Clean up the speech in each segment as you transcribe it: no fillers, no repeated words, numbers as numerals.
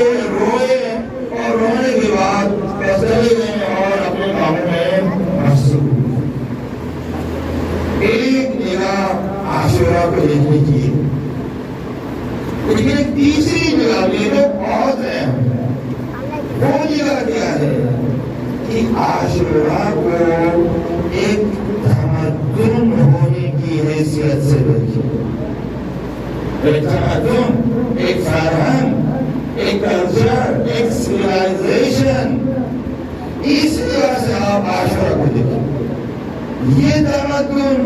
روئے اور رونے کے بعد چلے گئے اور اپنے کاموں میں مصروف۔ ایک نگاہ عاشورہ کو دیکھنے کی، لیکن ایک تیسری جگہ بھی جو بہت ہے، وہ جگہ کیا ہے کہ عاشورہ کو ایک تمدن ہونے کی حیثیت سے دیکھیں۔ ایک تمدن، ایک فرہنگ، ایک کلچر، ایک سویلائزیشن، اس طرح سے آپ عاشورہ کو دیکھیں۔ یہ تمدن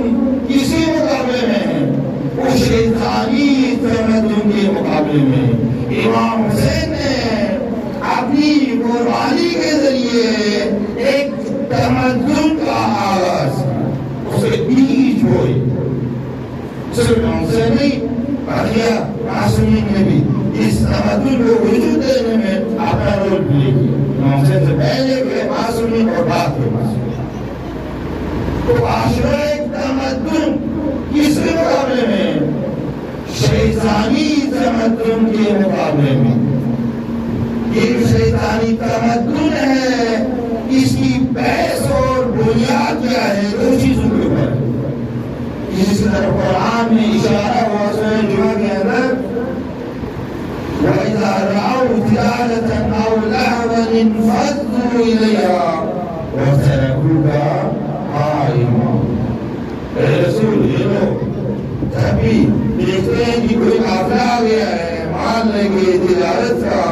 کسی مقابلے میں اس شیطانی تمدن کے مقابلے میں امام حسین نے اپنی قربانی کے ذریعے ایک تمدن کا آغاز، اسے بیج ہوئی۔ صرف امام حسین نہیں، بقیہ معصومین نے بھی اس تمدن کو وجود دینے میں اپنا رول پلے کیا۔ امام حسین سے پہلے کے معصومین اور بعد کے معصومین۔ تو عاشورہ ایک تمدن کس کے مقابلے میں؟ شیطانی تمدن کے مقابلے میں۔ یہ شیطانی تمدن ہے، اس کی بحث اور بنیاد کیا ہے؟ دو چیزوں کے اوپر۔ جس طرح قرآن میں اشارہ ہوا سورہ جمعہ کے اندر، وَإِذَا رَأَوْا تِجَارَةً أَوْ لَهْوًا انفَضُّوا إِلَيْهَا وَتَرَكُوكَ قَائِمًا۔ اے رسول، یہ لوگ کبھی دیکھتے ہیں کہ کوئی قافلہ آ گیا ہے مان لیں گے تجارت کا،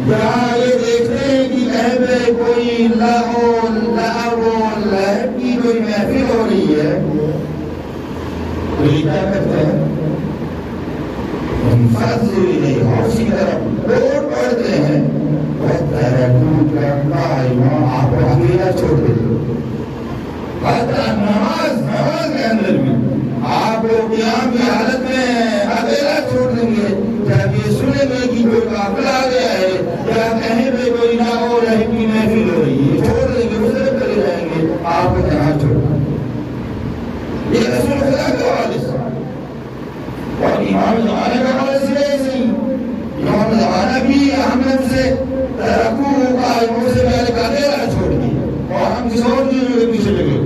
یا یہ دیکھتے ہیں کہ کہیں پہ کوئی لہو لہب کی کوئی محفل ہو رہی ہے، تو یہ کیا کرتے ہیں؟ انفضوا الیہا، اسی طرف دوڑ پڑتے ہیں، وَتَرَكُوكَ قَائِمًا، آپ کو اکیلا چھوڑ دیتے۔ حتی نماز کے اندر بھی آپ کو قیام کی حالت میں اکیلا چھوڑ دیں گے جب یہ سنیں گے کہ کوئی قافلہ آ گیا ہے یا کہیں پہ کوئی ناغو رحم کی محفل ہو رہی ہے، چھوڑ دیں گے، مسئلے کرے جائیں گے، آپ کو تنہا چھوڑ دیں گے۔ یہ رسول خدا کے حوالے سے اور امام زمانے کا حوالے سے ایسے ہی۔ امام زمانہ بھی ہم نے اسے ترکو قائموں سے پہلے کا اکیلا چھوڑ دیا اور ہم کسی اور چیزوں کے پیچھے لگے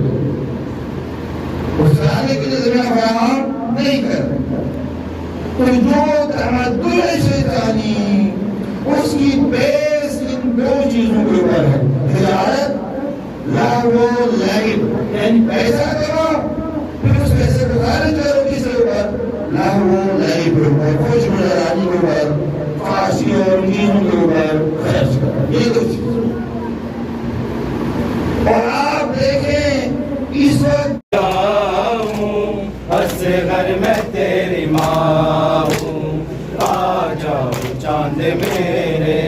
اس آنے کے لیے زمینہ فراہم نہیں کر۔ تو جو تمدن شیطانی، اس کی بیس ان دو چیزوں کے اوپر ہے، تجارت، لہو لعب، یعنی پیسہ کماؤ، پھر اس پیسے کو خارج کرو کس کے اوپر؟ لہو لعب کے اوپر، خوش مزارانی کے اوپر، فحاشی اور چیزوں کے اوپر خرچ کرو، یہ دو چیزیں۔ اور آپ دیکھیں اس وقت اصغر میں تیری ماں ہوں، آ جاؤ چاند میرے،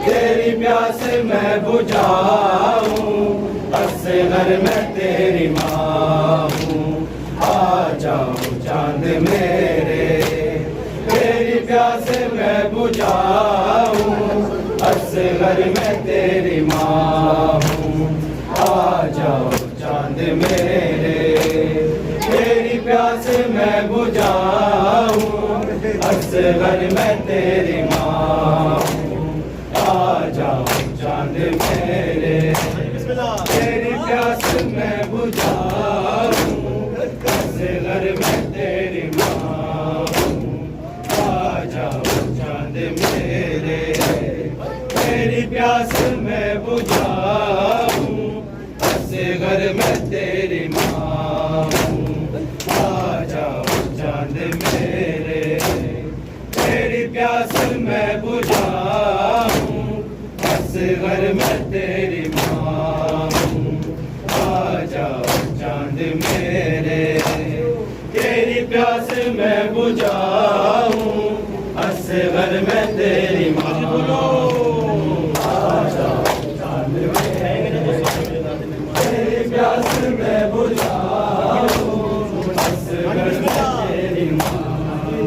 تیری پیاس میں بجھاؤں، اصغر میں تیری ماں ہوں، آ جاؤ چاند میرے، تیری پیاس میں بجھاؤں، اصغر میں تیری ماں ہوں، آ جاؤ چاند میرے، تیری پیاس میں بجھاؤں، اصغر میں تیری ماں ہوں، آ جاؤ چاند میرے، تیری پیاس میں بجھاؤں، اصغر میں تیری ماں ہوں، آ جاؤ چاند میرے، تیری پیاس میں بجھاؤں، اصغر میں تیری ماں ہوں، آ جاؤ چاند میرے، تیری پیاس میں بجھاؤں، اصغر میں تیری ماں ہوں، آ جاؤ چاند میرے، تیری پیاس میں بجھاؤں، اصغر میں تیری ماں ہوں، آ جاؤ چاند میرے، تیری پیاس میں بجھاؤں، اصغر میں تیری ماں ہوں،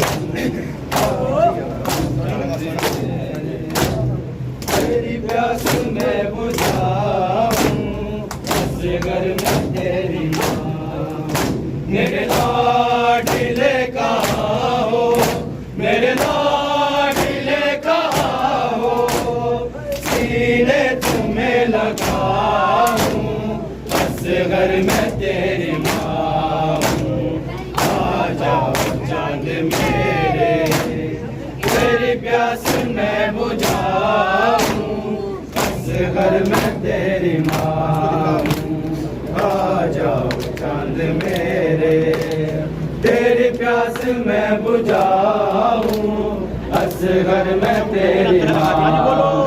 تیری پیاس میں بجھاؤں، اصغر میں تیری ماں، میرے لاڈلے کہاں ہو، میرے لاڈلے لگا ہوں اصغر میں تیری ماں ہوں آ جاؤ چاند میرے تیری پیاس میں بجھاؤں اصغر میں تیری ماں ہوں آ جاؤ چاند میرے تیری پیاس میں بجھاؤں اصغر میں تیری ماں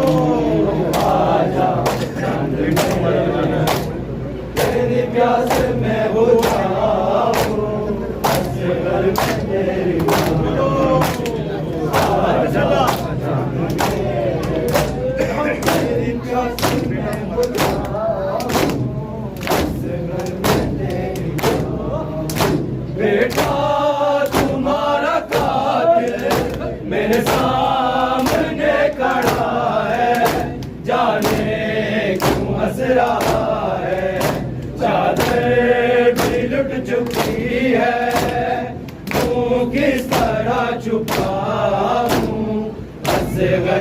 ہوں آ جاؤ چاند میرے تیری پیاس میں بجھاؤں اصغر میں تیری ماں ہوں آ جاؤ چاند میرے تیری پیاس میں بجھاؤں اصغر میں تیری ماں بیٹا تمہارا قاتل میرے سامنے کھڑا ہے جانے کیوں ہنس رہا ہے چادر بھی لٹ چکی ہے تو کس طرح چھپاؤں اصغر